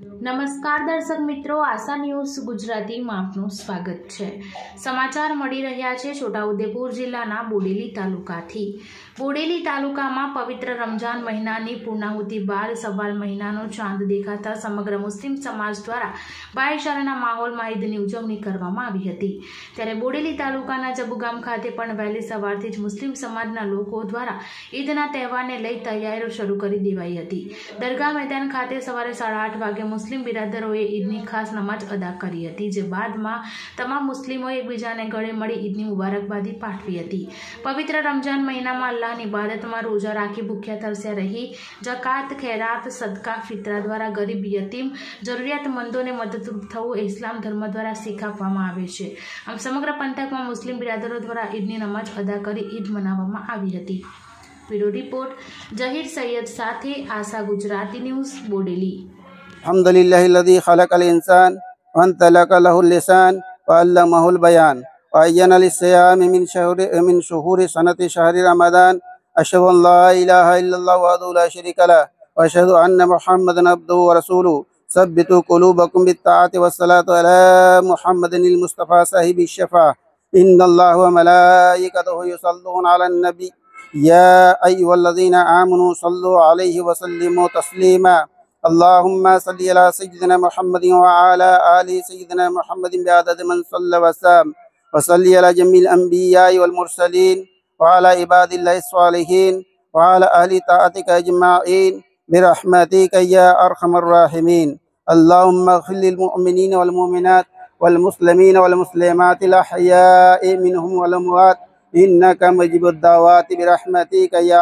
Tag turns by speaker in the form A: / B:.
A: નમસ્કાર દર્શક મિત્રો, આશા ન્યૂઝ ગુજરાતીમાં આપનું સ્વાગત છે। સમાચાર મળી રહ્યા છે છોટાઉદેપુર જિલ્લાના બોડેલી તાલુકાથી। બોડેલી તાલુકામાં પવિત્ર રમજાન મહિનાની પૂર્ણાહુતિ બાદ સવાલ મહિનાનો ચાંદ દેખાતા સમગ્ર મુસ્લિમ સમાજ દ્વારા ભાઈચારાના માહોલમાં ઈદની ઉજવણી કરવામાં આવી હતી। ત્યારે બોડેલી તાલુકાના જબુગામ ખાતે પણ વહેલી સવારથી જ મુસ્લિમ સમાજના લોકો દ્વારા ઈદના તહેવારને લઈ તૈયારીઓ શરૂ કરી દેવાઈ હતી। દરગાહ મેદાન ખાતે સવારે 8:30 વાગે મુસ્લિમ બિરાદરોએ ઈદની ખાસ નમાજ અદા કરી હતી, જે બાદમાં તમામ મુસ્લિમોએ એકબીજાને ગળે મળી ઈદની મુબારકબાદી પાઠવી હતી। પવિત્ર રમજાન મહિનામાં અલ્લાહની ઇબાદતમાં રોજા રાખી ભૂખ્યા તરસ્યા રહી જકાત, ખૈરાત, સદકા, ફિતરા દ્વારા ગરીબ, યતીમ, જરૂરિયાતમંદોને મદદરૂપ થવું એ ઇસ્લામ ધર્મ દ્વારા શીખ આપવામાં આવે છે। આમ સમગ્ર પંથકમાં મુસ્લિમ બિરાદરો દ્વારા ઈદની નમાજ અદા કરી ઈદ મનાવવામાં આવી હતી। બ્યુરો રિપોર્ટ જહીર સૈયદ સાથે આશા ગુજરાતી ન્યૂઝ બોડેલી।
B: अल्हम्दुलिल्लाहिल्लज़ी खलक़ल इंसान वअन्तलक़ लहुल लिसान वअल्लमहुल बयान वअय्यना लिस्सियामि मिन शुहूरि सनति शहरि रमज़ान अशहदु अन ला इलाहा इल्लल्लाह वहदहु ला शरीका लह व अशहदु अन्ना मुहम्मदन अब्दुहु व रसूलुहु सब्बितू कुलूबकुम बित्ताअति वस्सलातु अला मुहम्मदिनिल मुस्तफ़ा साहिबिश शफ़ा इन्नल्लाहा व मलाइकतहु युसल्लूना अलन नबी या अय्युहल्लज़ीना आमनू सल्लू अलैहि व सल्लिमू तस्लीमा अल्लाहुम्मा सल्लि अला सय्यिदिना मुहम्मदिन व अला आलि सय्यिदिना मुहम्मदिन बिअदद मन सल्ला व सल्लम व सल्लि अला जमील अंबिया'i वल मुरसलीन व अला इबादिल्लाहिस सालिहीन व अला अहली ताअतिका अजमाईन बिरहमतिका या अरहमर राहिमीन। अल्लाहुम्मा इग़फिर लिल मुअमिनीन वल मुमिनात वल मुस्लिमीन वल मुस्लिमातिल अहया'i मिनहुम वल अमवात इन्नका मुजीबुद दावाति बिरहमतिका या